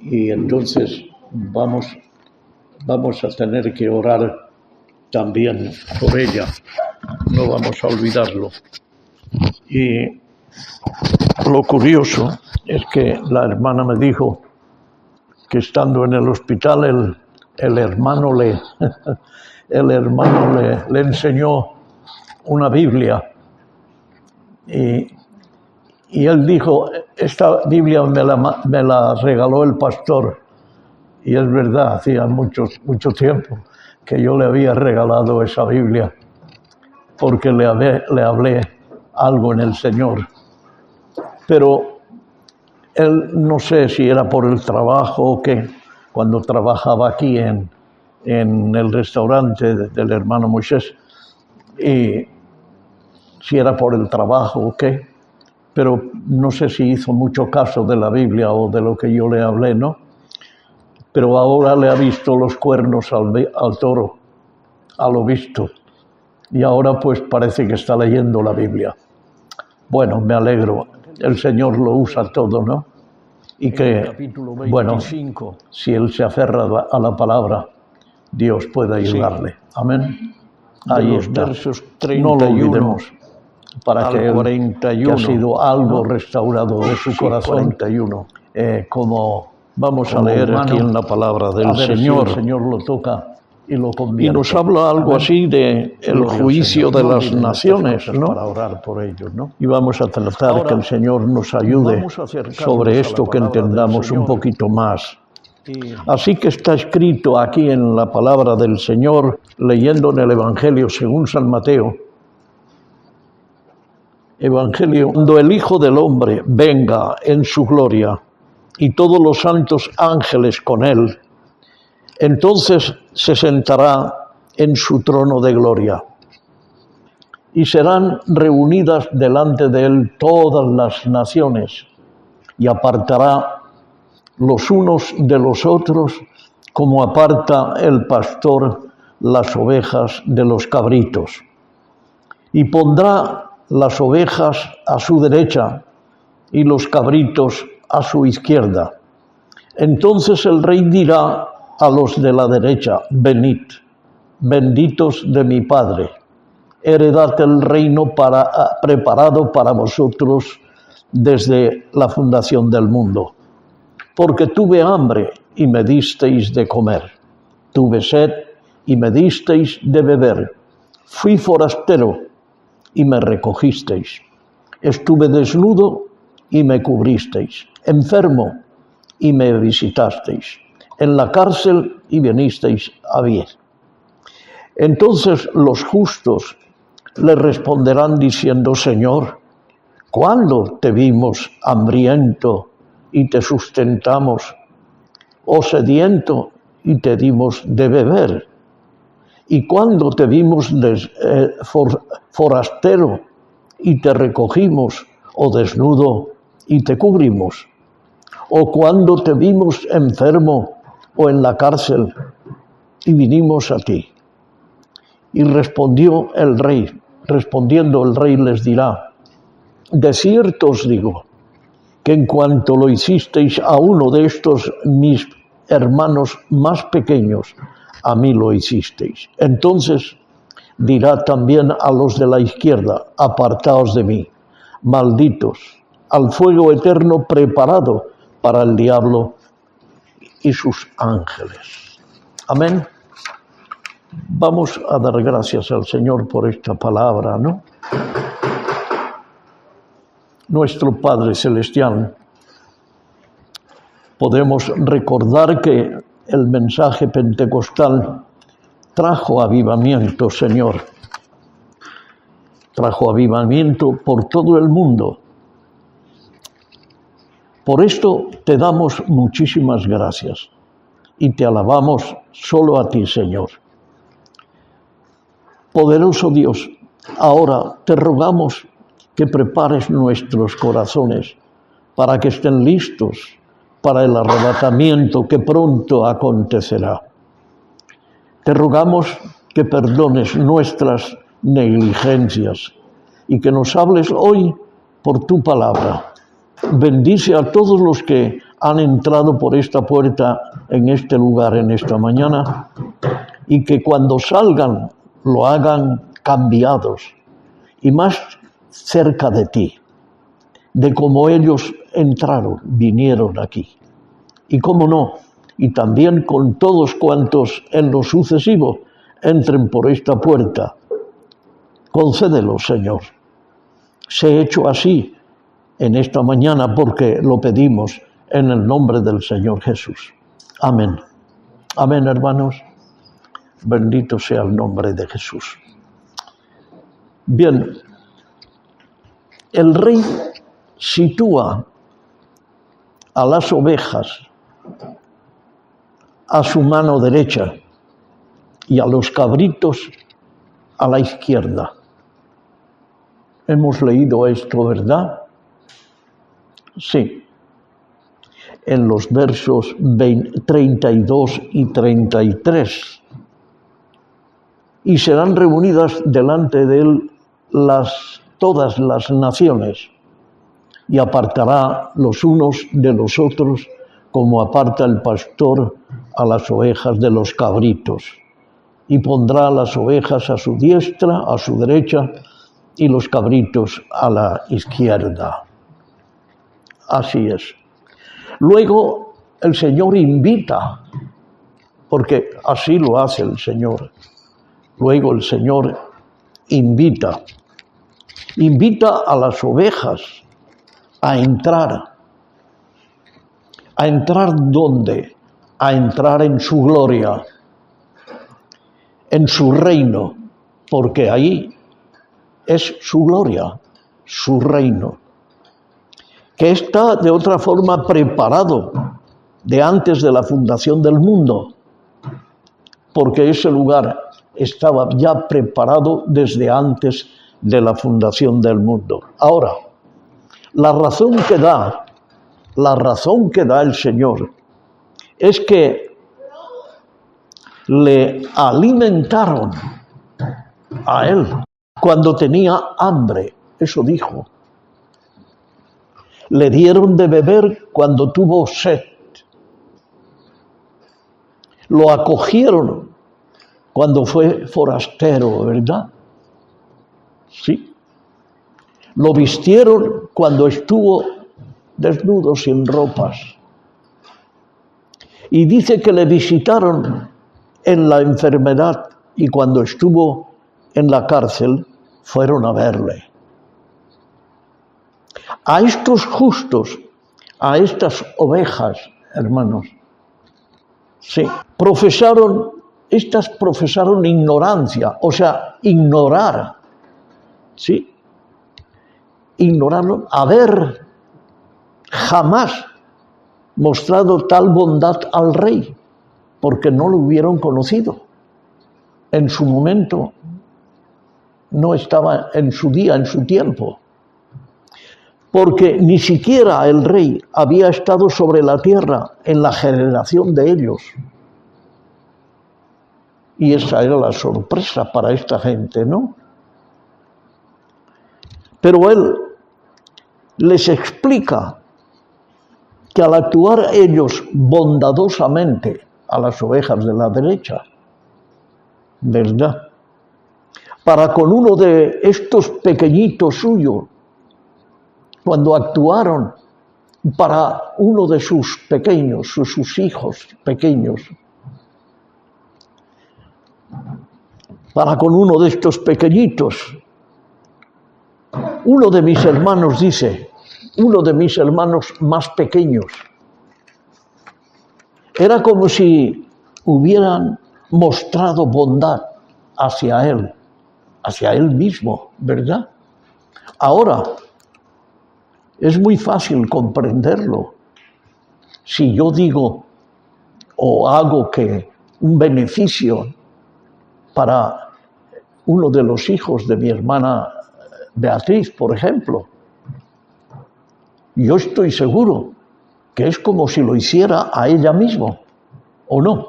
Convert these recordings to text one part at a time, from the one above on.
y entonces vamos a tener que orar también por ella, no vamos a olvidarlo. Y lo curioso es que la hermana me dijo que estando en el hospital el hermano le enseñó una Biblia y él dijo, esta Biblia me la regaló el pastor, y es verdad, hacía mucho tiempo que yo le había regalado esa Biblia porque le hablé algo en el Señor, pero él no sé si era por el trabajo o qué, cuando trabajaba aquí en el restaurante del hermano Moisés, y si era por el trabajo o qué, pero no sé si hizo mucho caso de la Biblia o de lo que yo le hablé, ¿no? Pero ahora le ha visto los cuernos al toro, a lo visto, y ahora pues parece que está leyendo la Biblia. Bueno, me alegro, el Señor lo usa todo, ¿no? Y que, bueno, si él se aferra a la palabra, Dios puede ayudarle. Amén. Ahí está. No lo olvidemos, para que él, que ha sido algo restaurado de su corazón, como vamos a leer aquí en la palabra del Señor. Si el Señor lo toca y lo convierte. Y nos habla algo así de el juicio de las naciones, ¿no? Para orar por ellos, ¿no? Y vamos a tratar que el Señor nos ayude sobre esto, que entendamos un poquito más. Así que está escrito aquí en la palabra del Señor, leyendo en el Evangelio según San Mateo. Evangelio, cuando el Hijo del Hombre venga en su gloria y todos los santos ángeles con él, entonces se sentará en su trono de gloria y serán reunidas delante de él todas las naciones y apartará los unos de los otros como aparta el pastor las ovejas de los cabritos, y pondrá las ovejas a su derecha y los cabritos a su izquierda. Entonces el rey dirá a los de la derecha, venid, benditos de mi Padre, heredad el reino preparado para vosotros desde la fundación del mundo. Porque tuve hambre y me disteis de comer, tuve sed y me disteis de beber, fui forastero y me recogisteis, estuve desnudo y me cubristeis, enfermo y me visitasteis, en la cárcel y vinisteis a ver. Entonces los justos le responderán diciendo, Señor, ¿cuándo te vimos hambriento y te sustentamos, o sediento y te dimos de beber? ¿Y cuándo te vimos forastero y te recogimos, o desnudo y te cubrimos? ¿O cuándo te vimos enfermo o en la cárcel y vinimos a ti? Y respondiendo el rey les dirá, de cierto os digo, que en cuanto lo hicisteis a uno de estos mis hermanos más pequeños, a mí lo hicisteis. Entonces dirá también a los de la izquierda, apartaos de mí, malditos, al fuego eterno preparado para el diablo y sus ángeles. Amén. Vamos a dar gracias al Señor por esta palabra, ¿no? Nuestro Padre Celestial, podemos recordar que el mensaje pentecostal trajo avivamiento, Señor. Trajo avivamiento por todo el mundo. Por esto te damos muchísimas gracias y te alabamos solo a ti, Señor. Poderoso Dios, ahora te rogamos que prepares nuestros corazones para que estén listos para el arrebatamiento que pronto acontecerá. Te rogamos que perdones nuestras negligencias y que nos hables hoy por tu palabra. Bendice a todos los que han entrado por esta puerta en este lugar, en esta mañana, y que cuando salgan lo hagan cambiados y más cerca de ti, de cómo ellos entraron, vinieron aquí. Y cómo no, y también con todos cuantos en lo sucesivo entren por esta puerta. Concédelo, Señor. Sé hecho así en esta mañana porque lo pedimos en el nombre del Señor Jesús. Amén. Amén, hermanos. Bendito sea el nombre de Jesús. Bien, el rey sitúa a las ovejas a su mano derecha y a los cabritos a la izquierda. Hemos leído esto, ¿verdad? Sí. En los versos 32 y 33. Y serán reunidas delante de él todas las naciones, y apartará los unos de los otros, como aparta el pastor a las ovejas de los cabritos. Y pondrá las ovejas a su diestra, a su derecha, y los cabritos a la izquierda. Así es. Luego el Señor invita, porque así lo hace el Señor. Luego el Señor invita a las ovejas a entrar. ¿A entrar dónde? A entrar en su gloria, en su reino, porque ahí es su gloria, su reino, que está de otra forma preparado de antes de la fundación del mundo, porque ese lugar estaba ya preparado desde antes de la fundación del mundo. Ahora, la razón que da el Señor es que le alimentaron a él cuando tenía hambre, eso dijo. Le dieron de beber cuando tuvo sed. Lo acogieron cuando fue forastero, ¿verdad? Sí. Lo vistieron cuando estuvo desnudo, sin ropas. Y dice que le visitaron en la enfermedad y cuando estuvo en la cárcel fueron a verle. A estos justos, a estas ovejas, hermanos, sí, estas profesaron ignorancia, o sea, ignorar, sí, ignoraron haber jamás mostrado tal bondad al rey, porque no lo hubieran conocido. En su momento, no estaba en su día, en su tiempo, porque ni siquiera el rey había estado sobre la tierra en la generación de ellos. Y esa era la sorpresa para esta gente, ¿no? Pero él les explica que al actuar ellos bondadosamente a las ovejas de la derecha, ¿verdad? Para con uno de estos pequeñitos suyos, cuando actuaron para uno de sus pequeños, sus hijos pequeños, para con uno de estos pequeñitos, uno de mis hermanos dice, uno de mis hermanos más pequeños, era como si hubieran mostrado bondad hacia él mismo, ¿verdad? Ahora, es muy fácil comprenderlo. Si yo digo o hago que un beneficio para uno de los hijos de mi hermana Beatriz, por ejemplo, yo estoy seguro que es como si lo hiciera a ella misma, ¿o no?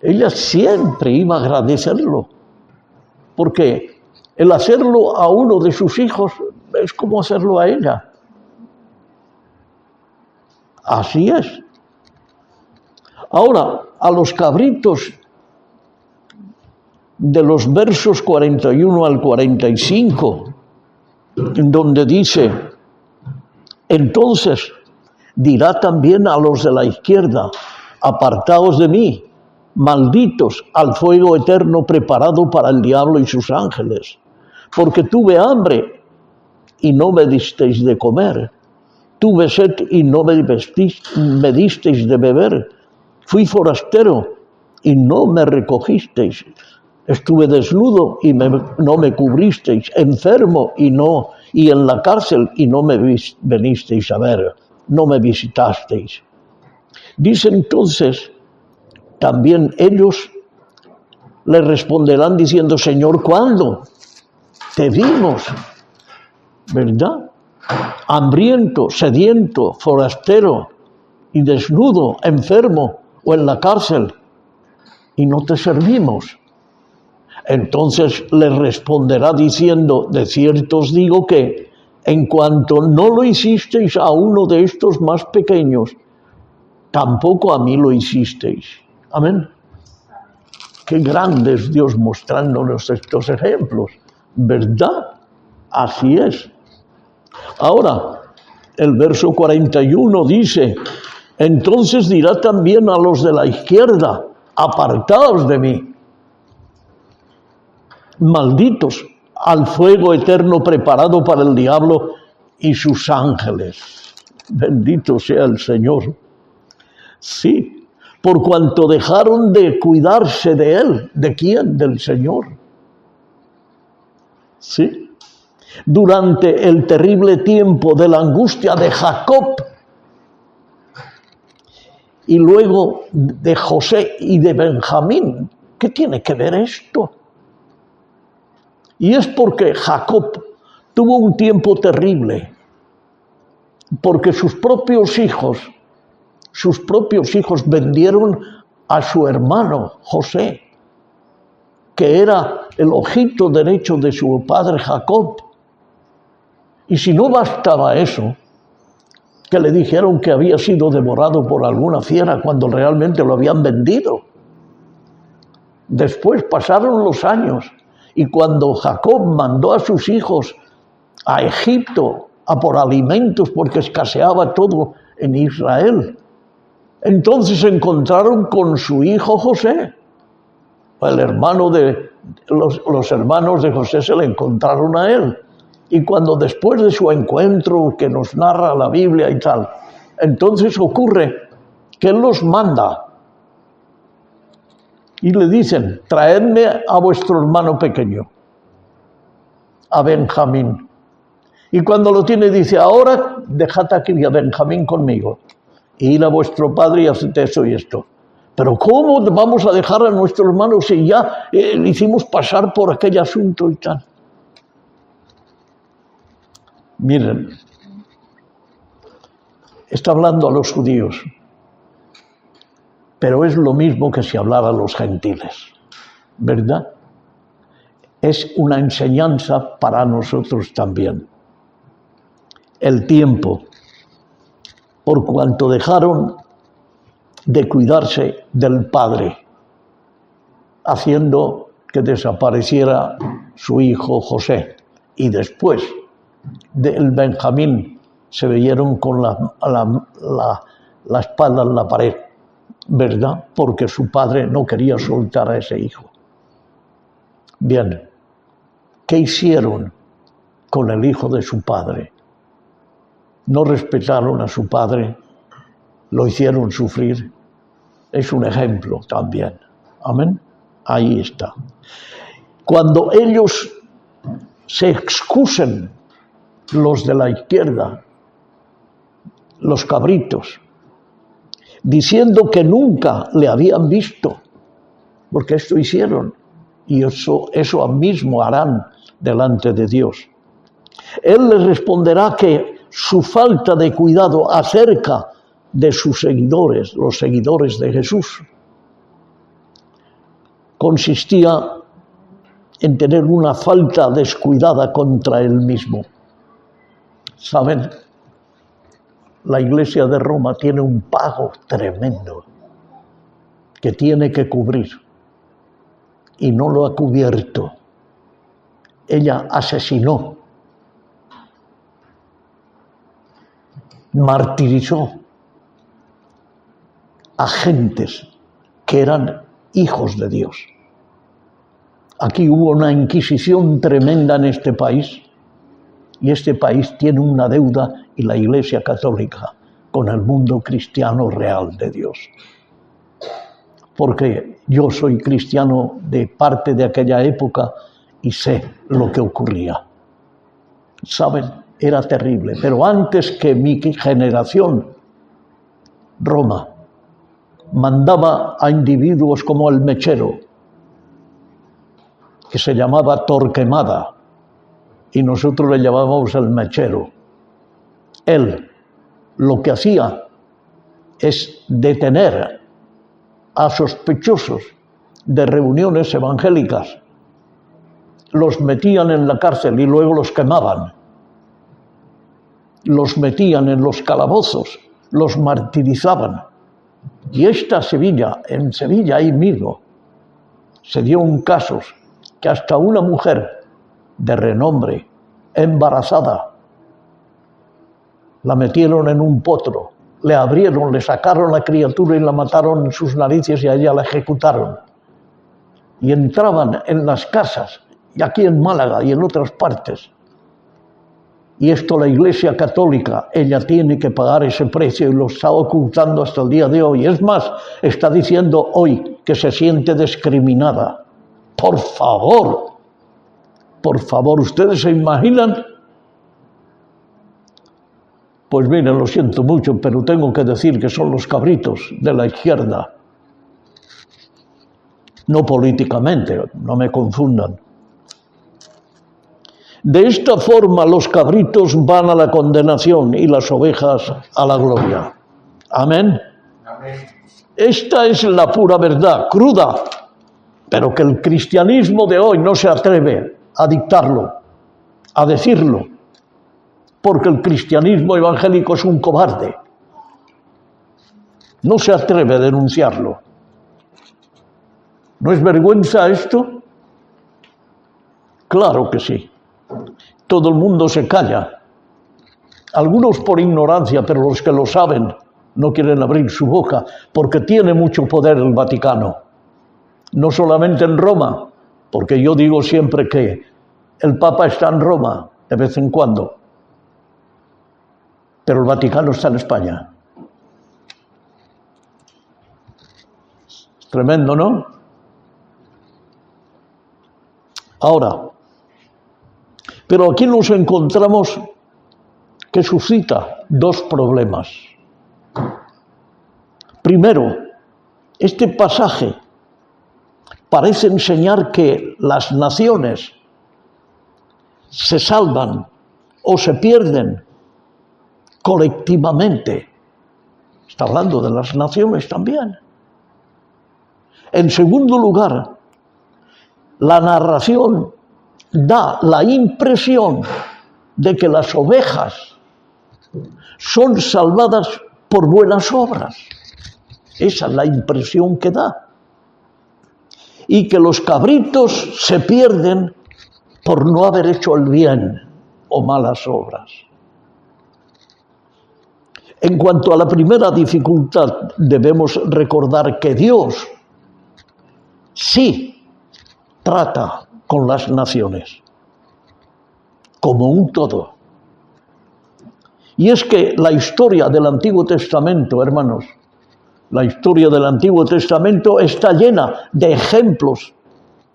Ella siempre iba a agradecerlo, porque el hacerlo a uno de sus hijos es como hacerlo a ella. Así es. Ahora, a los cabritos de los versos 41 al 45, en donde dice, entonces dirá también a los de la izquierda, apartaos de mí, malditos, al fuego eterno preparado para el diablo y sus ángeles, porque tuve hambre y no me disteis de comer, tuve sed y no me disteis de beber, fui forastero y no me recogisteis, estuve desnudo y no me cubristeis, enfermo y en la cárcel y no me venisteis a ver, no me visitasteis. Dice entonces, también ellos le responderán diciendo, Señor, ¿cuándo te vimos? ¿Verdad? Hambriento, sediento, forastero y desnudo, enfermo o en la cárcel y no te servimos. Entonces le responderá diciendo, de cierto os digo que en cuanto no lo hicisteis a uno de estos más pequeños, tampoco a mí lo hicisteis. Amén. Qué grande es Dios mostrándonos estos ejemplos, ¿verdad? Así es. Ahora, el verso 41 dice, entonces dirá también a los de la izquierda, apartaos de mí, malditos, al fuego eterno preparado para el diablo y sus ángeles. Bendito sea el Señor. Sí, por cuanto dejaron de cuidarse de Él. ¿De quién? Del Señor. Sí. Durante el terrible tiempo de la angustia de Jacob y luego de José y de Benjamín. ¿Qué tiene que ver esto? Y es porque Jacob tuvo un tiempo terrible, porque sus propios hijos vendieron a su hermano José, que era el ojito derecho de su padre Jacob. Y si no bastaba eso, que le dijeron que había sido devorado por alguna fiera cuando realmente lo habían vendido. Después pasaron los años y cuando Jacob mandó a sus hijos a Egipto a por alimentos porque escaseaba todo en Israel, entonces se encontraron con su hijo José. El hermano los hermanos de José se le encontraron a él. Y cuando después de su encuentro que nos narra la Biblia y tal, entonces ocurre que él los manda y le dicen, traedme a vuestro hermano pequeño, a Benjamín. Y cuando lo tiene dice, ahora dejad aquí a Benjamín conmigo, y ir a vuestro padre y haced eso y esto. Pero ¿cómo vamos a dejar a nuestro hermano si ya le hicimos pasar por aquel asunto y tal? Miren, está hablando a los judíos, pero es lo mismo que si hablara a los gentiles, ¿verdad? Es una enseñanza para nosotros también. El tiempo, por cuanto dejaron de cuidarse del Padre, haciendo que desapareciera su hijo José, y después del Benjamín se veieron con la espalda en la pared, ¿verdad? Porque su padre no quería soltar a ese hijo. Bien, ¿qué hicieron con el hijo de su padre? No respetaron a su padre, lo hicieron sufrir. Es un ejemplo también. Amén. Ahí está. Cuando ellos se excusen, los de la izquierda, los cabritos, diciendo que nunca le habían visto, porque esto hicieron, y eso mismo harán delante de Dios. Él les responderá que su falta de cuidado acerca de sus seguidores, los seguidores de Jesús, consistía en tener una falta descuidada contra él mismo. ¿Saben? la Iglesia de Roma tiene un pago tremendo que tiene que cubrir y no lo ha cubierto. Ella asesinó, martirizó a gentes que eran hijos de Dios. Aquí hubo una inquisición tremenda en este país y este país tiene una deuda, y la Iglesia Católica, con el mundo cristiano real de Dios. Porque yo soy cristiano de parte de aquella época y sé lo que ocurría. ¿Saben? Era terrible. Pero antes que mi generación, Roma mandaba a individuos como el mechero, que se llamaba Torquemada, y nosotros le llamábamos el mechero. Él lo que hacía es detener a sospechosos de reuniones evangélicas, los metían en la cárcel y luego los quemaban, los metían en los calabozos, los martirizaban. Y en Sevilla ahí mismo, se dio un caso que hasta una mujer de renombre, embarazada, la metieron en un potro, le abrieron, le sacaron la criatura y la mataron en sus narices y a ella la ejecutaron. Y entraban en las casas, y aquí en Málaga y en otras partes. Y esto la Iglesia Católica, ella tiene que pagar ese precio y lo está ocultando hasta el día de hoy. Es más, está diciendo hoy que se siente discriminada. Por favor, ¿ustedes se imaginan? Pues miren, lo siento mucho, pero tengo que decir que son los cabritos de la izquierda. No políticamente, no me confundan. De esta forma los cabritos van a la condenación y las ovejas a la gloria. Amén. Amén. Esta es la pura verdad, cruda, pero que el cristianismo de hoy no se atreve a dictarlo, a decirlo, porque el cristianismo evangélico es un cobarde. No se atreve a denunciarlo. ¿No es vergüenza esto? Claro que sí. Todo el mundo se calla. Algunos por ignorancia, pero los que lo saben no quieren abrir su boca, porque tiene mucho poder el Vaticano. No solamente en Roma, porque yo digo siempre que el Papa está en Roma de vez en cuando, pero el Vaticano está en España. Tremendo, ¿no? Ahora, pero aquí nos encontramos que suscita dos problemas. Primero, este pasaje parece enseñar que las naciones se salvan o se pierden colectivamente. Está hablando de las naciones también. En segundo lugar, la narración da la impresión de que las ovejas son salvadas por buenas obras. Esa es la impresión que da. Y que los cabritos se pierden por no haber hecho el bien o malas obras. En cuanto a la primera dificultad, debemos recordar que Dios sí trata con las naciones como un todo. Y es que la historia del Antiguo Testamento, hermanos, la historia del Antiguo Testamento está llena de ejemplos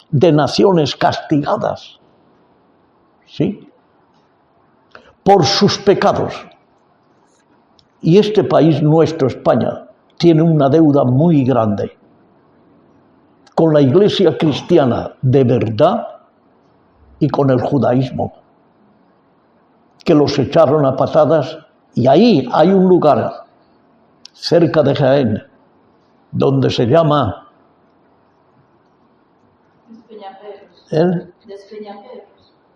de naciones castigadas, ¿sí?, por sus pecados. Y este país nuestro, España, tiene una deuda muy grande con la Iglesia cristiana de verdad y con el judaísmo, que los echaron a patadas, y ahí hay un lugar cerca de Jaén donde se llama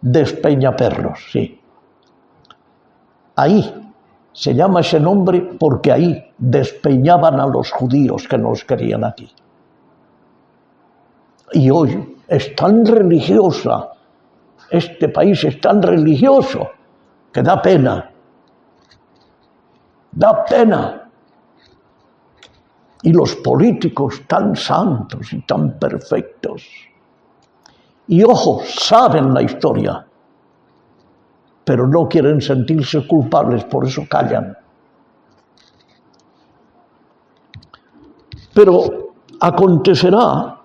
Despeñaperros, sí. Ahí Se llama ese nombre porque ahí despeñaban a los judíos que nos querían aquí. Y hoy es tan religiosa, este país es tan religioso, que da pena. Da pena. Y los políticos tan santos y tan perfectos. Y ojo, saben la historia, pero no quieren sentirse culpables, por eso callan. Pero acontecerá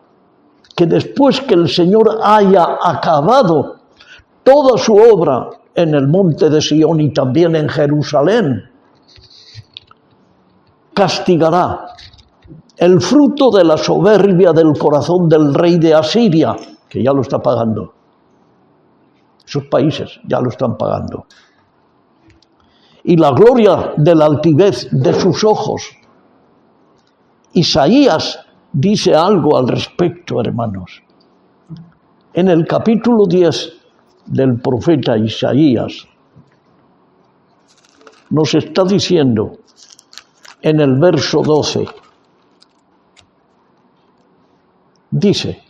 que después que el Señor haya acabado toda su obra en el monte de Sión y también en Jerusalén, castigará el fruto de la soberbia del corazón del rey de Asiria, que ya lo está pagando. Esos países ya lo están pagando. Y la gloria de la altivez de sus ojos. Isaías dice algo al respecto, hermanos. En el capítulo 10 del profeta Isaías nos está diciendo en el verso 12, dice: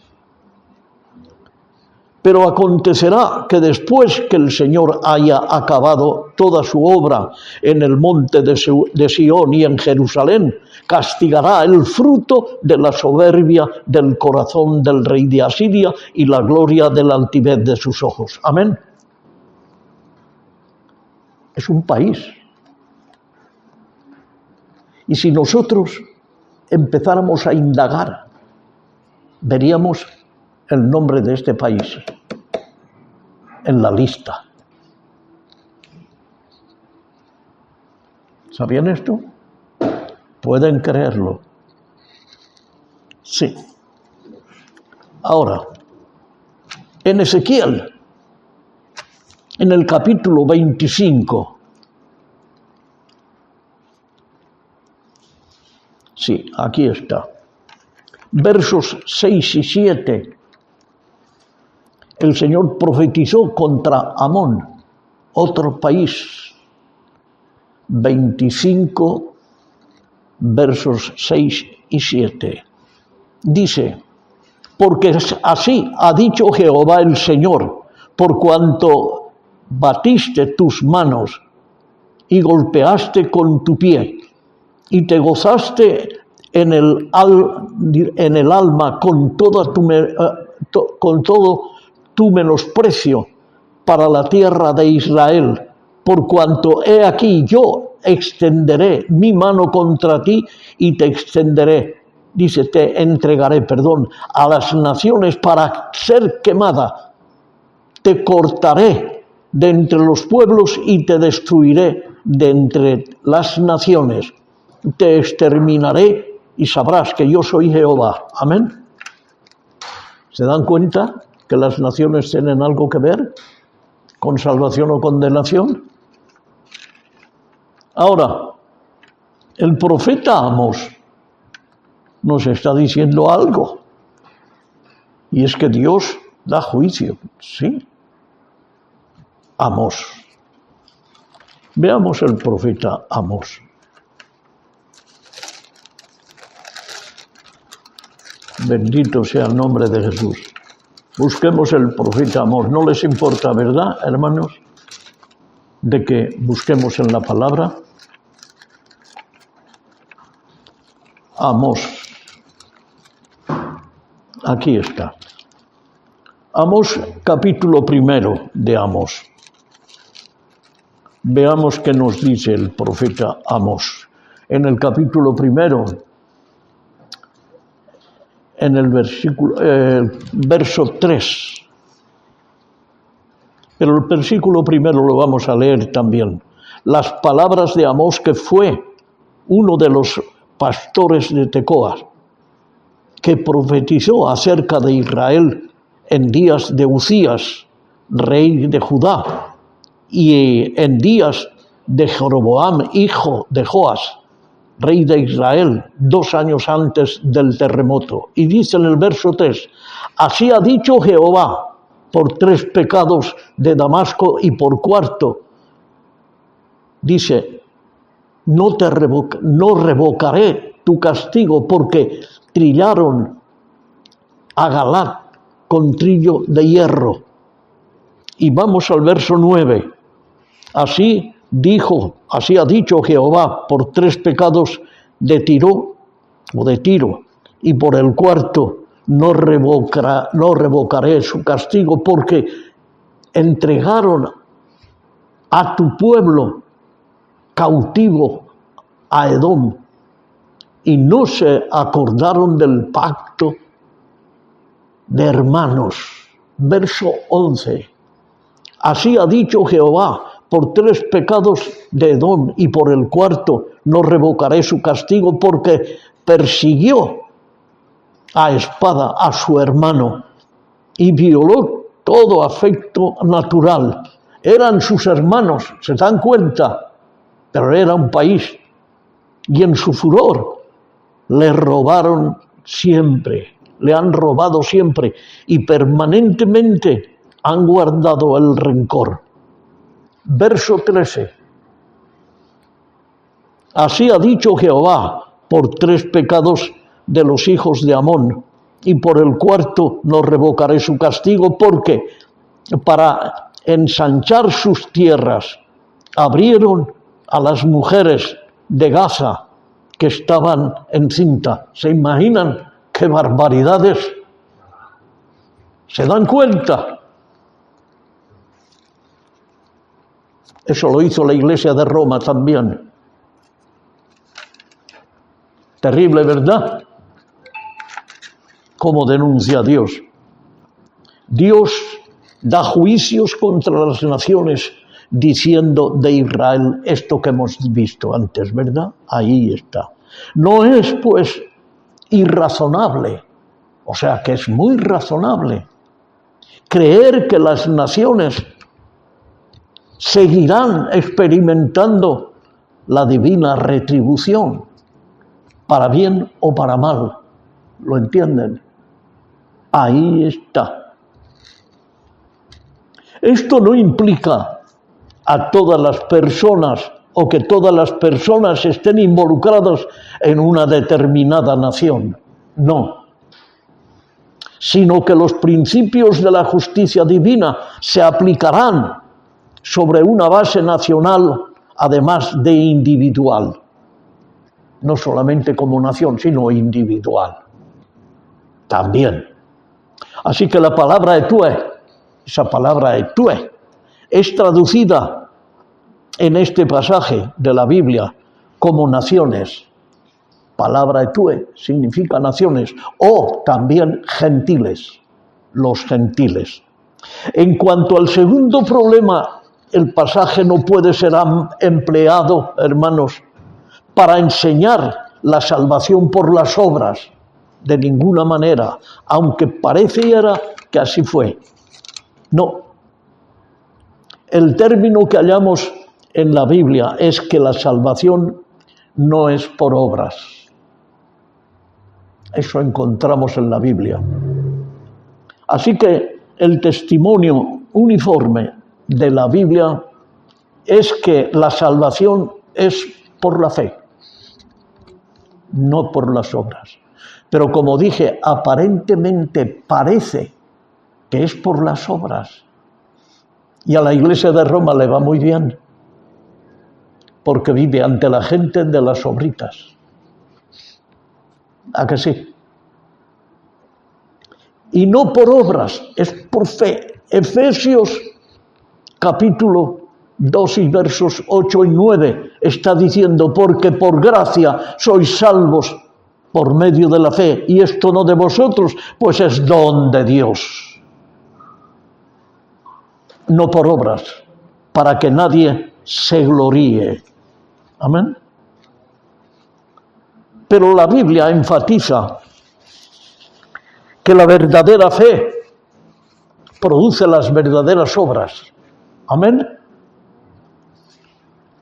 pero acontecerá que después que el Señor haya acabado toda su obra en el monte de Sión y en Jerusalén, castigará el fruto de la soberbia del corazón del rey de Asiria y la gloria de la altivez de sus ojos. Amén. Es un país. Y si nosotros empezáramos a indagar, veríamos el nombre de este país en la lista. ¿Sabían esto? ¿Pueden creerlo? Sí. Ahora, en Ezequiel, en el capítulo 25, sí, aquí está, versos 6 y 7, el Señor profetizó contra Amón, otro país. 25, versos 6 y 7. Dice: porque así ha dicho Jehová el Señor, por cuanto batiste tus manos y golpeaste con tu pie y te gozaste en el alma con todo tu menosprecio para la tierra de Israel, por cuanto he aquí yo extenderé mi mano contra ti y te entregaré a las naciones para ser quemada, te cortaré de entre los pueblos y te destruiré de entre las naciones, te exterminaré y sabrás que yo soy Jehová. Amén. ¿Se dan cuenta que las naciones tienen algo que ver con salvación o condenación? Ahora, el profeta Amós nos está diciendo algo, y es que Dios da juicio, ¿sí? Amós. Veamos el profeta Amós. Bendito sea el nombre de Jesús. Busquemos el profeta Amós. No les importa, ¿verdad, hermanos? De que busquemos en la palabra. Amós. Aquí está. Amós, capítulo 1 de Amós. Veamos qué nos dice el profeta Amós. En el capítulo 1, en el verso 3. Pero el versículo 1 lo vamos a leer también. Las palabras de Amós, que fue uno de los pastores de Tecoa, que profetizó acerca de Israel en días de Uzías, rey de Judá, y en días de Jeroboam, hijo de Joas, rey de Israel, 2 años antes del terremoto. Y dice en el verso 3, así ha dicho Jehová, por 3 pecados de Damasco y por 4, dice, no revocaré tu castigo, porque trillaron a Galaad con trillo de hierro. Y vamos al verso 9. Así ha dicho Jehová, por 3 pecados de Tiro, y por el cuarto no revocaré su castigo, porque entregaron a tu pueblo cautivo a Edom y no se acordaron del pacto de hermanos. Verso 11. Así ha dicho Jehová, por 3 pecados de Edom y por el cuarto no revocaré su castigo, porque persiguió a espada a su hermano y violó todo afecto natural. Eran sus hermanos, ¿se dan cuenta? Pero era un país. Y en su furor le robaron siempre, le han robado siempre y permanentemente han guardado el rencor. Verso 13. Así ha dicho Jehová, por 3 pecados de los hijos de Amón, y por el cuarto no revocaré su castigo, porque para ensanchar sus tierras abrieron a las mujeres de Gaza que estaban encinta. ¿Se imaginan qué barbaridades? ¿Se dan cuenta? Eso lo hizo la Iglesia de Roma también. Terrible, ¿verdad? ¿Cómo denuncia Dios? Dios da juicios contra las naciones, diciendo de Israel esto que hemos visto antes, ¿verdad? Ahí está. No es, pues, irrazonable, o sea que es muy razonable, creer que las naciones seguirán experimentando la divina retribución, para bien o para mal. ¿Lo entienden? Ahí está. Esto no implica a todas las personas o que todas las personas estén involucradas en una determinada nación. No. Sino que los principios de la justicia divina se aplicarán sobre una base nacional, además de individual. No solamente como nación, sino individual. También. Así que la palabra etue, esa palabra etue, es traducida en este pasaje de la Biblia como naciones. Palabra etue significa naciones, o también gentiles, los gentiles. En cuanto al segundo problema, el pasaje no puede ser empleado, hermanos, para enseñar la salvación por las obras, de ninguna manera, aunque pareciera que así fue. No. El término que hallamos en la Biblia es que la salvación no es por obras. Eso encontramos en la Biblia. Así que el testimonio uniforme de la Biblia es que la salvación es por la fe, no por las obras. Pero como dije, aparentemente parece que es por las obras. Y a la Iglesia de Roma le va muy bien, porque vive ante la gente de las obritas. ¿A que sí? Y no por obras, es por fe. Efesios capítulo 2 y versos 8 y 9 está diciendo, porque por gracia sois salvos por medio de la fe, y esto no de vosotros, pues es don de Dios. No por obras, para que nadie se gloríe. Amén. Pero la Biblia enfatiza que la verdadera fe produce las verdaderas obras. Amén.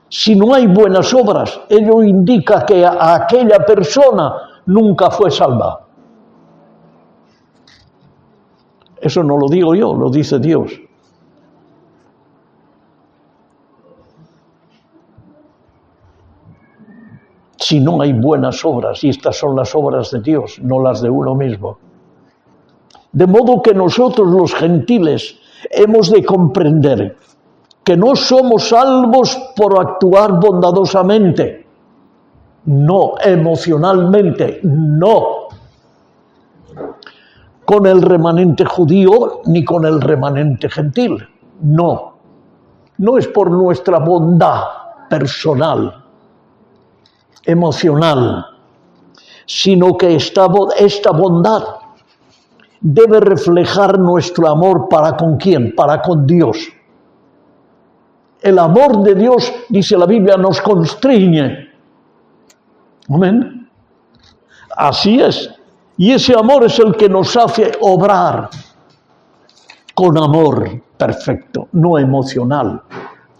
Si no hay buenas obras, ello indica que aquella persona nunca fue salva. Eso no lo digo yo, lo dice Dios. si no hay buenas obras, y estas son las obras de Dios, no las de uno mismo. De modo que nosotros los gentiles hemos de comprender que no somos salvos por actuar bondadosamente, no, emocionalmente, no, con el remanente judío ni con el remanente gentil, no, no es por nuestra bondad personal, emocional, sino que esta bondad debe reflejar nuestro amor para con quién, para con Dios. El amor de Dios, dice la Biblia, nos constriñe. Amén. Así es. Y ese amor es el que nos hace obrar con amor perfecto, no emocional,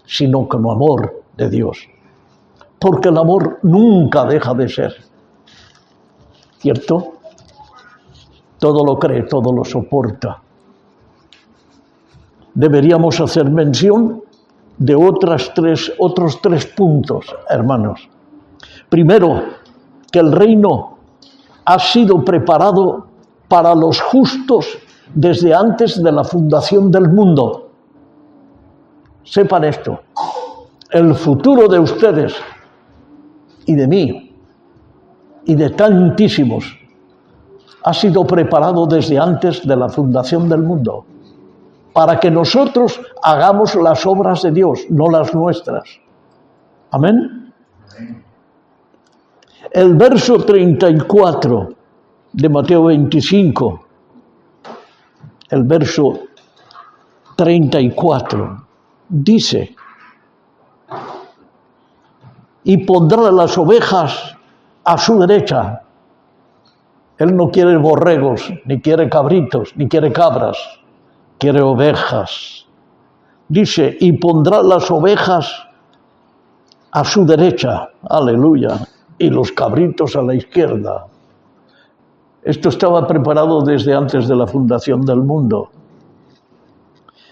sino con amor de Dios. Porque el amor nunca deja de ser. ¿Cierto? Todo lo cree, todo lo soporta. Deberíamos hacer mención de otros tres puntos, hermanos. Primero, que el reino ha sido preparado para los justos desde antes de la fundación del mundo. Sepan esto, el futuro de ustedes y de mí y de tantísimos ha sido preparado desde antes de la fundación del mundo, para que nosotros hagamos las obras de Dios, no las nuestras. Amén. El verso 34 de Mateo 25, el verso 34, dice: y pondrá las ovejas a su derecha. Él no quiere borregos, ni quiere cabritos, ni quiere cabras, quiere ovejas. Dice, y pondrá las ovejas a su derecha, aleluya, y los cabritos a la izquierda. Esto estaba preparado desde antes de la fundación del mundo.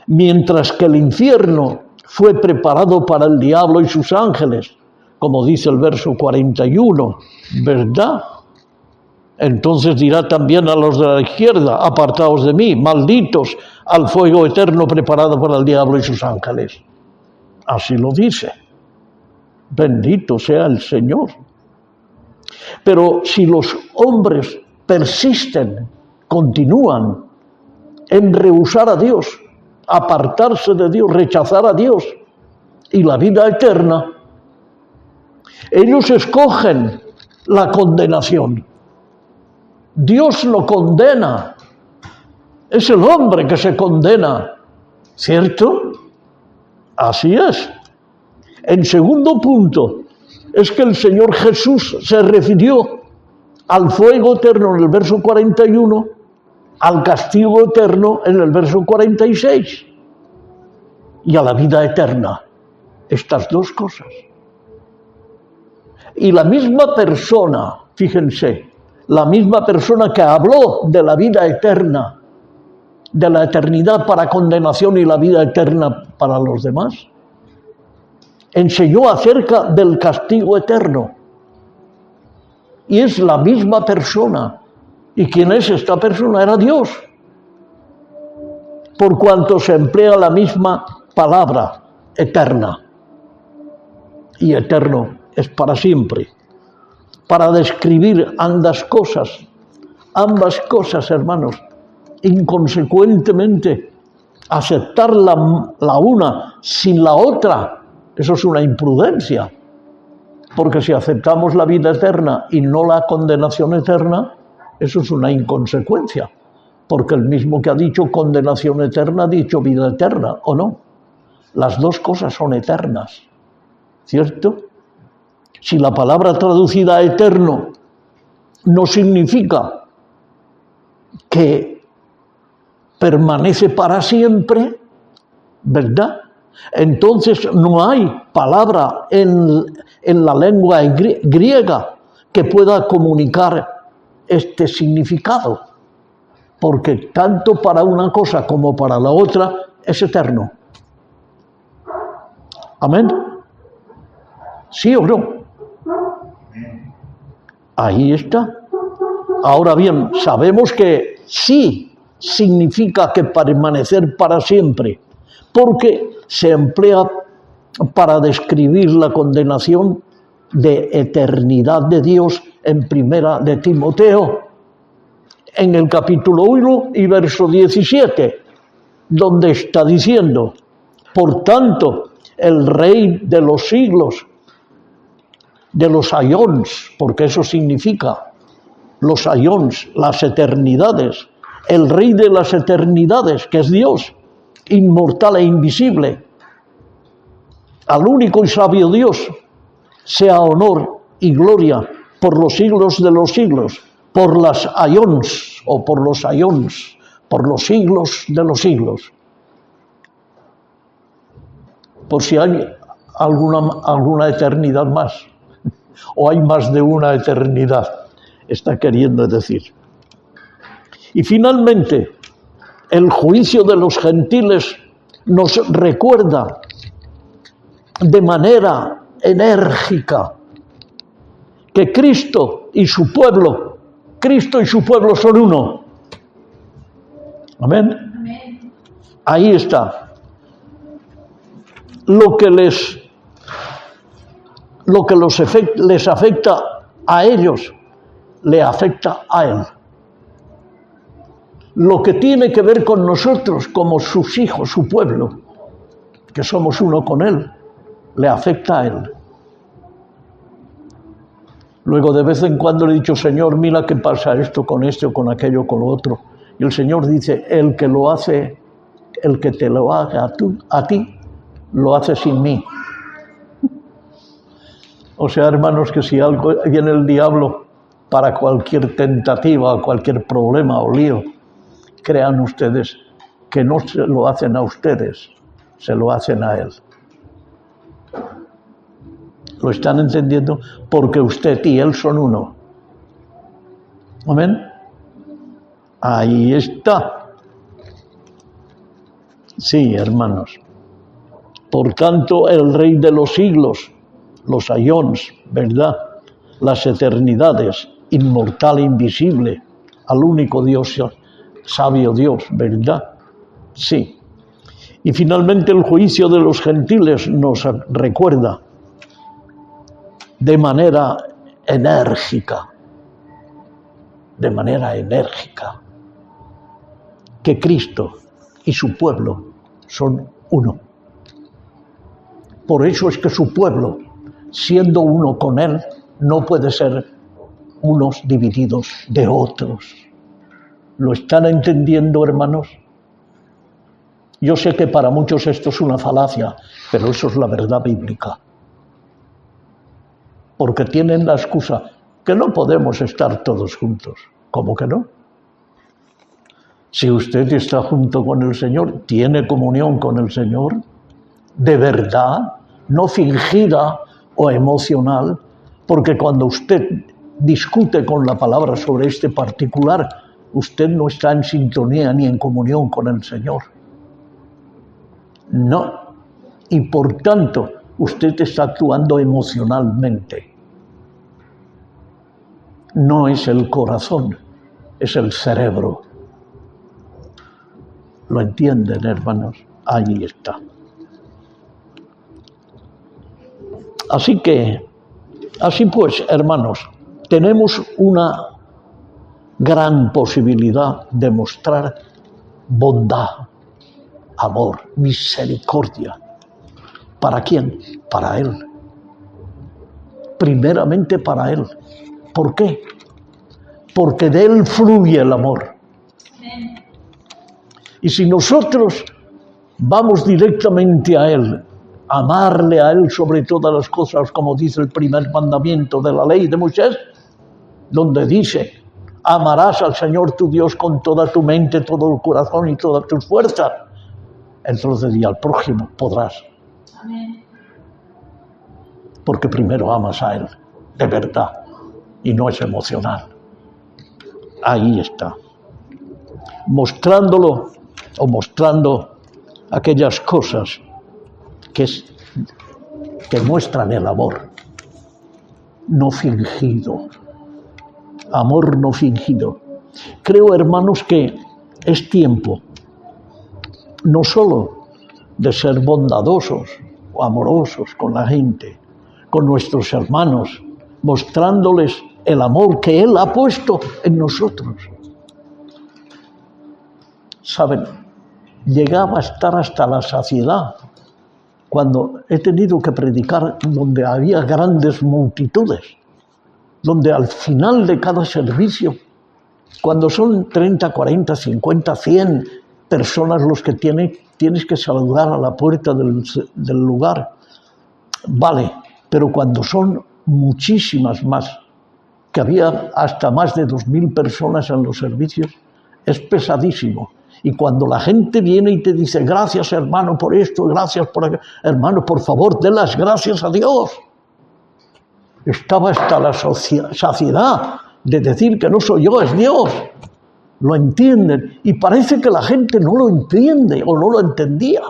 Mientras que el infierno fue preparado para el diablo y sus ángeles, como dice el verso 41, ¿verdad? Entonces dirá también a los de la izquierda, apartaos de mí, malditos, al fuego eterno preparado para el diablo y sus ángeles. Así lo dice. Bendito sea el Señor. Pero si los hombres persisten, continúan en rehusar a Dios, apartarse de Dios, rechazar a Dios y la vida eterna, ellos escogen la condenación. Dios lo condena. Es el hombre que se condena. ¿Cierto? Así es. En segundo punto, es que el Señor Jesús se refirió al fuego eterno en el verso 41, al castigo eterno en el verso 46 y a la vida eterna. Estas dos cosas. Y la misma persona, fíjense, la misma persona que habló de la vida eterna, de la eternidad para condenación y la vida eterna para los demás, enseñó acerca del castigo eterno. Y es la misma persona. ¿Y quién es esta persona? Era Dios. Por cuanto se emplea la misma palabra, eterna. Y eterno es para siempre. Para describir ambas cosas, hermanos, inconsecuentemente, aceptar la una sin la otra, eso es una imprudencia, porque si aceptamos la vida eterna y no la condenación eterna, eso es una inconsecuencia, porque el mismo que ha dicho condenación eterna ha dicho vida eterna, ¿o no? Las dos cosas son eternas, ¿cierto? Si la palabra traducida eterno no significa que permanece para siempre, ¿verdad? Entonces no hay palabra en la lengua griega que pueda comunicar este significado, porque tanto para una cosa como para la otra es eterno. Amén. ¿Sí o no? Ahí está. Ahora bien, sabemos que sí significa que permanecer para siempre, porque se emplea para describir la condenación de eternidad de Dios en primera de Timoteo, en el capítulo 1 y verso 17, donde está diciendo: por tanto, el Rey de los siglos, de los aions, porque eso significa los aions, las eternidades, el Rey de las eternidades, que es Dios, inmortal e invisible, al único y sabio Dios, sea honor y gloria por los siglos de los siglos, por las aions, o por los aions, por los siglos de los siglos. Por si hay alguna eternidad más, o hay más de una eternidad, está queriendo decir. Y finalmente, el juicio de los gentiles nos recuerda de manera enérgica que Cristo y su pueblo son uno. Amén. Amén. Ahí está. Lo que les afecta a ellos, le afecta a Él. Lo que tiene que ver con nosotros como sus hijos, su pueblo, que somos uno con Él, le afecta a Él. Luego de vez en cuando le he dicho: Señor, mira qué pasa esto con este o con aquello, con lo otro. Y el Señor dice: el que lo hace, el que te lo haga a ti, lo hace sin mí. O sea, hermanos, que si algo viene el diablo para cualquier tentativa, cualquier problema o lío, crean ustedes que no se lo hacen a ustedes, se lo hacen a Él. ¿Lo están entendiendo? Porque usted y Él son uno. ¿Amén? Ahí está. Sí, hermanos. Por tanto, el Rey de los siglos, los aions, ¿verdad? Las eternidades, inmortal e invisible, al único Dios, sabio Dios, ¿verdad? Sí. Y finalmente el juicio de los gentiles nos recuerda de manera enérgica, que Cristo y su pueblo son uno. Por eso es que su pueblo, siendo uno con Él, no puede ser unos divididos de otros. ¿Lo están entendiendo, hermanos? Yo sé que para muchos esto es una falacia, pero eso es la verdad bíblica. Porque tienen la excusa que no podemos estar todos juntos. ¿Cómo que no? Si usted está junto con el Señor, tiene comunión con el Señor, de verdad, no fingida o emocional, porque cuando usted discute con la palabra sobre este particular, usted no está en sintonía ni en comunión con el Señor. No. Y por tanto, usted está actuando emocionalmente. No es el corazón, es el cerebro. ¿Lo entienden, hermanos? Ahí está. Así pues, hermanos, tenemos una gran posibilidad de mostrar bondad, amor, misericordia. ¿Para quién? Para Él. Primeramente para Él. ¿Por qué? Porque de Él fluye el amor. Y si nosotros vamos directamente a Él, amarle a Él sobre todas las cosas, como dice el primer mandamiento de la ley de Moisés, donde dice: amarás al Señor tu Dios con toda tu mente, todo el corazón y todas tus fuerzas. Entonces, y al prójimo podrás. Amén. Porque primero amas a Él, de verdad, y no es emocional. Ahí está. Mostrando aquellas cosas que muestran el amor. no fingido. Amor no fingido. Creo, hermanos, que es tiempo no solo de ser bondadosos o amorosos con la gente, con nuestros hermanos, mostrándoles el amor que Él ha puesto en nosotros. ¿Saben? Llegaba a estar hasta la saciedad cuando he tenido que predicar donde había grandes multitudes, donde al final de cada servicio, cuando son 30, 40, 50, 100 personas los que tienes que saludar a la puerta del lugar, vale, pero cuando son muchísimas más, que había hasta más de 2000 personas en los servicios, es pesadísimo. Y cuando la gente viene y te dice, gracias hermano por esto, gracias por aquello, hermano, por favor, den las gracias a Dios. Estaba hasta la saciedad de decir que no soy yo, es Dios. Lo entienden. Y parece que la gente no lo entiende o no lo entendía.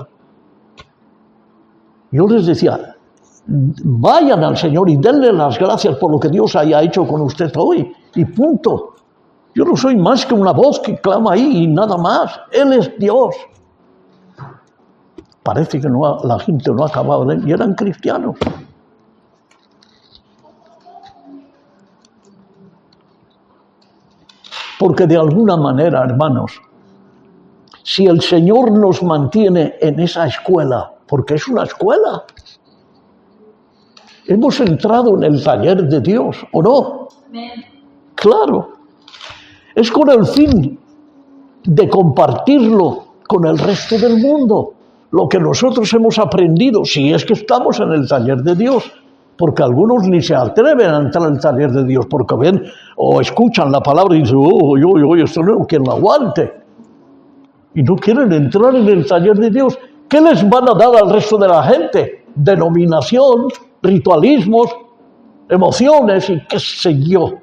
Yo les decía, vayan al Señor y denle las gracias por lo que Dios haya hecho con usted hoy. Y punto. Yo no soy más que una voz que clama ahí y nada más. Él es Dios. Parece que la gente no ha acabado de... Y eran cristianos. Porque de alguna manera, hermanos, si el Señor nos mantiene en esa escuela, porque es una escuela, hemos entrado en el taller de Dios, ¿o no? Claro. Es con el fin de compartirlo con el resto del mundo, lo que nosotros hemos aprendido, si es que estamos en el taller de Dios, porque algunos ni se atreven a entrar en el taller de Dios, porque ven o escuchan la palabra y dicen, esto no, quien lo aguante, y no quieren entrar en el taller de Dios. ¿Qué les van a dar al resto de la gente? Denominación, ritualismos, emociones y qué sé yo.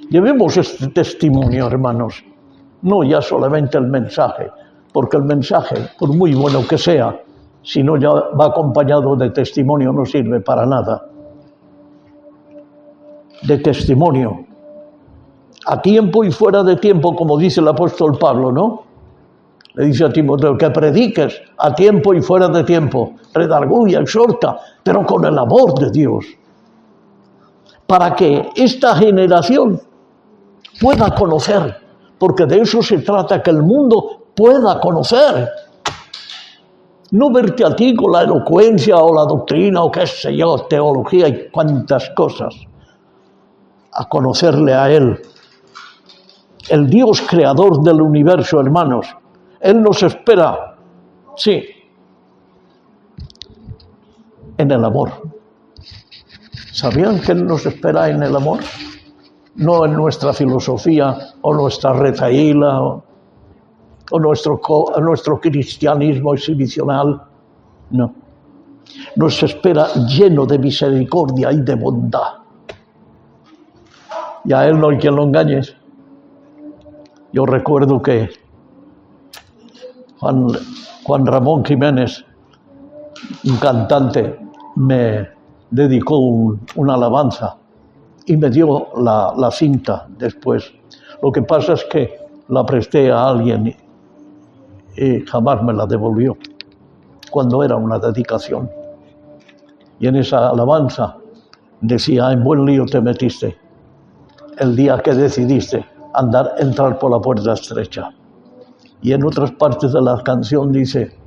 Llevemos este testimonio, hermanos, no ya solamente el mensaje, porque el mensaje, por muy bueno que sea, si no ya va acompañado de testimonio, no sirve para nada. De testimonio. A tiempo y fuera de tiempo, como dice el apóstol Pablo, ¿no? Le dice a Timoteo que prediques a tiempo y fuera de tiempo, redarguye, exhorta, pero con el amor de Dios. Para que esta generación pueda conocer, porque de eso se trata, que el mundo pueda conocer. No verte a ti con la elocuencia o la doctrina o qué sé yo, teología y cuantas cosas. A conocerle a Él. El Dios creador del universo, hermanos. Él nos espera, sí, en el amor. ¿Sabían que Él nos espera en el amor? No en nuestra filosofía o nuestra retahíla o nuestro cristianismo exhibicional. No. Nos espera lleno de misericordia y de bondad. Y a Él no hay quien lo engañe. Yo recuerdo que Juan Ramón Jiménez, un cantante, me dedicó una alabanza y me dio la cinta después. Lo que pasa es que la presté a alguien y jamás me la devolvió, cuando era una dedicación. Y en esa alabanza decía, en buen lío te metiste, el día que decidiste entrar por la puerta estrecha. Y en otras partes de la canción dice,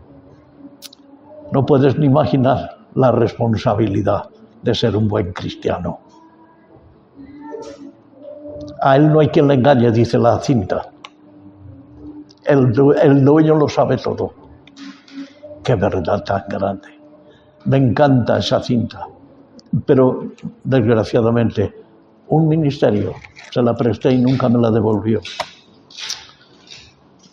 no puedes ni imaginar la responsabilidad de ser un buen cristiano. A Él no hay quien le engañe, dice la cinta. El dueño lo sabe todo. Qué verdad tan grande. Me encanta esa cinta. Pero, desgraciadamente, un ministerio se la presté y nunca me la devolvió.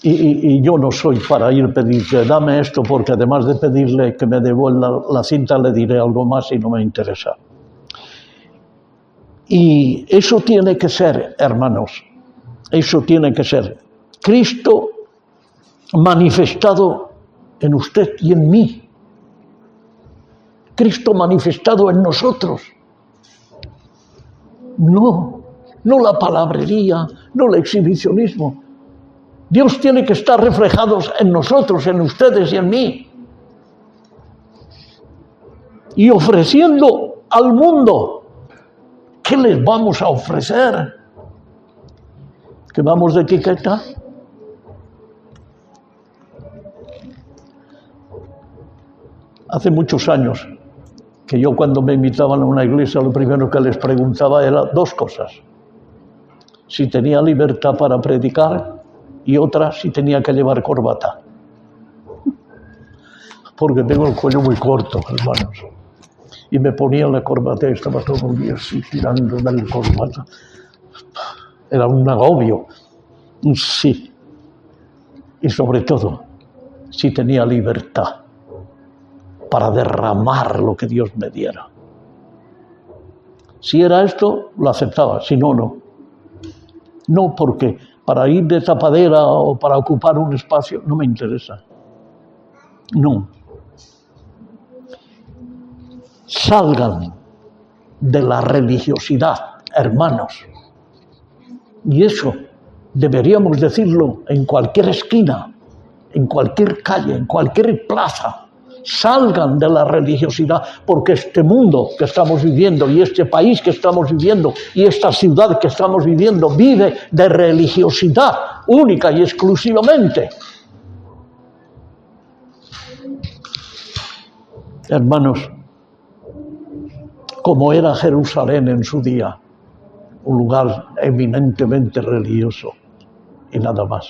Y yo no soy para ir a pedirle, dame esto, porque además de pedirle que me devuelva la cinta, le diré algo más y no me interesa. Y eso tiene que ser, hermanos, eso tiene que ser Cristo manifestado en usted y en mí. Cristo manifestado en nosotros. No la palabrería, no el exhibicionismo. Dios tiene que estar reflejado en nosotros, en ustedes y en mí. Y ofreciendo al mundo, ¿qué les vamos a ofrecer? ¿Que vamos de etiqueta? Hace muchos años que yo, cuando me invitaban a una iglesia, lo primero que les preguntaba era dos cosas: si tenía libertad para predicar, y otra, si tenía que llevar corbata. Porque tengo el cuello muy corto, hermanos. Y me ponía la corbata y estaba todo el día así, tirando de la corbata. Era un agobio. Sí. Y sobre todo, si tenía libertad para derramar lo que Dios me diera. Si era esto, lo aceptaba. Si no, no. No, porque para ir de tapadera o para ocupar un espacio no me interesa. No. Salgan de la religiosidad, hermanos. Y eso deberíamos decirlo en cualquier esquina, en cualquier calle, en cualquier plaza. Salgan de la religiosidad, porque este mundo que estamos viviendo y este país que estamos viviendo y esta ciudad que estamos viviendo vive de religiosidad única y exclusivamente. Hermanos, como era Jerusalén en su día, un lugar eminentemente religioso y nada más.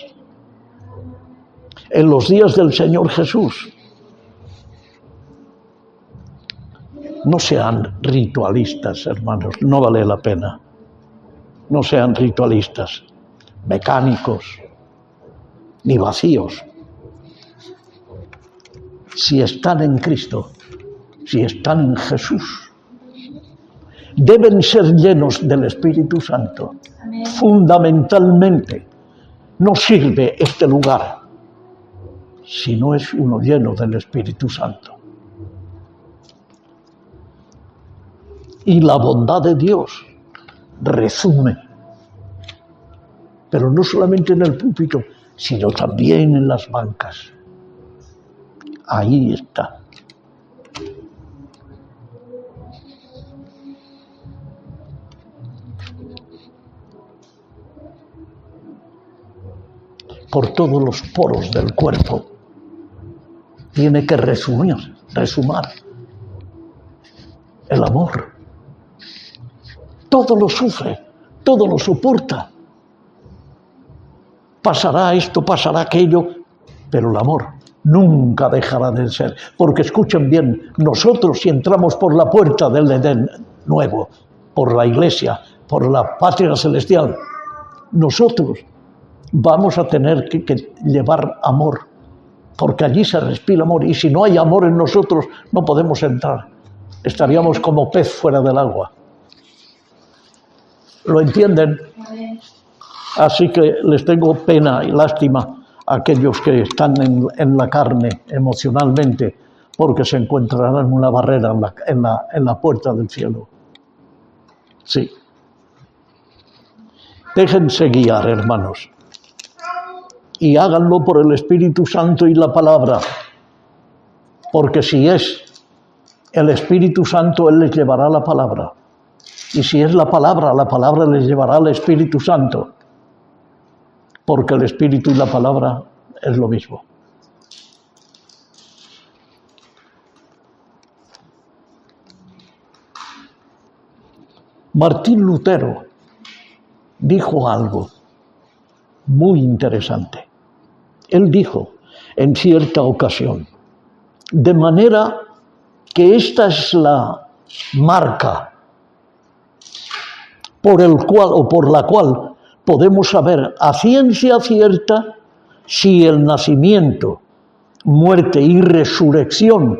En los días del Señor Jesús, no sean ritualistas, hermanos, no vale la pena. No sean ritualistas, mecánicos, ni vacíos. Si están en Cristo, si están en Jesús, deben ser llenos del Espíritu Santo. Amén. Fundamentalmente, no sirve este lugar si no es uno lleno del Espíritu Santo. Y la bondad de Dios resume, pero no solamente en el púlpito, sino también en las bancas. Ahí está. Por todos los poros del cuerpo tiene que resumar el amor. Todo lo sufre, todo lo soporta. Pasará esto, pasará aquello, pero el amor nunca dejará de ser. Porque escuchen bien, nosotros, si entramos por la puerta del Edén nuevo, por la iglesia, por la patria celestial, nosotros vamos a tener que llevar amor, porque allí se respira amor, y si no hay amor en nosotros, no podemos entrar. Estaríamos como pez fuera del agua. ¿Lo entienden? Así que les tengo pena y lástima a aquellos que están en la carne emocionalmente, porque se encontrarán una barrera en la puerta del cielo. Sí. Déjense guiar, hermanos, y háganlo por el Espíritu Santo y la palabra, porque si es el Espíritu Santo, Él les llevará la palabra. Y si es la palabra les llevará al Espíritu Santo, porque el Espíritu y la palabra es lo mismo. Martín Lutero dijo algo muy interesante. Él dijo en cierta ocasión, de manera que esta es la marca por el cual o por la cual podemos saber a ciencia cierta si el nacimiento, muerte y resurrección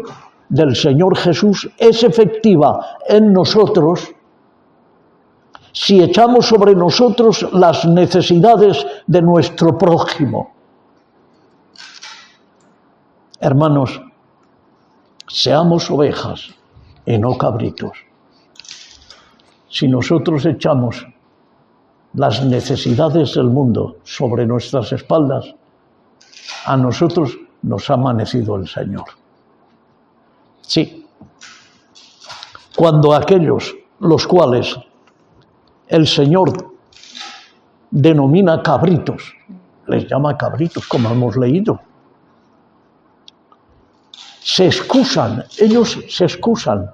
del Señor Jesús es efectiva en nosotros, si echamos sobre nosotros las necesidades de nuestro prójimo. Hermanos, seamos ovejas y no cabritos. Si nosotros echamos las necesidades del mundo sobre nuestras espaldas, a nosotros nos ha amanecido el Señor. Sí, cuando aquellos los cuales el Señor denomina cabritos, les llama cabritos, como hemos leído, se excusan, ellos se excusan,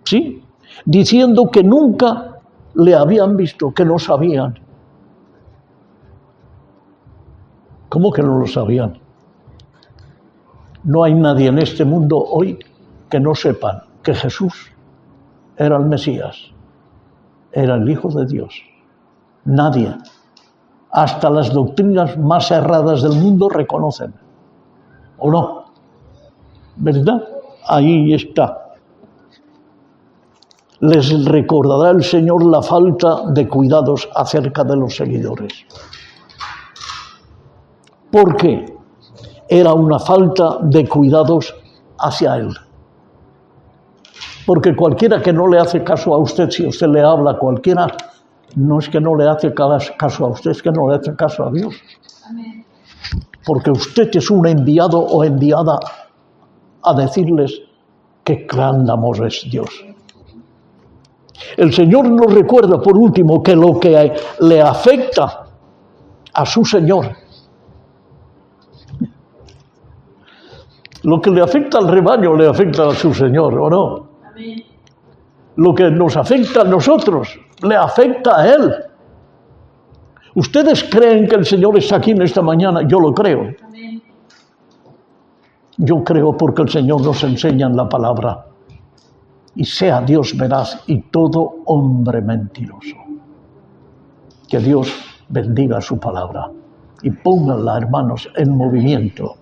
¿sí?, diciendo que nunca le habían visto, que no sabían. ¿Cómo que no lo sabían? No hay nadie en este mundo hoy que no sepan que Jesús era el Mesías, era el Hijo de Dios. Nadie. Hasta las doctrinas más erradas del mundo reconocen. ¿O no? ¿Verdad? Ahí está. Les recordará el Señor la falta de cuidados acerca de los seguidores. ¿Por qué? Era una falta de cuidados hacia Él. Porque cualquiera que no le hace caso a usted, si usted le habla a cualquiera, no es que no le hace caso a usted, es que no le hace caso a Dios. Amén. Porque usted es un enviado o enviada a decirles qué gran amor es Dios. El Señor nos recuerda, por último, que lo que le afecta a su Señor, lo que le afecta al rebaño, le afecta a su Señor, ¿o no? Amén. Lo que nos afecta a nosotros, le afecta a Él. ¿Ustedes creen que el Señor está aquí en esta mañana? Yo lo creo. Amén. Yo creo porque el Señor nos enseña en la palabra. Y sea Dios veraz y todo hombre mentiroso. Que Dios bendiga su palabra y pónganla, hermanos, en movimiento.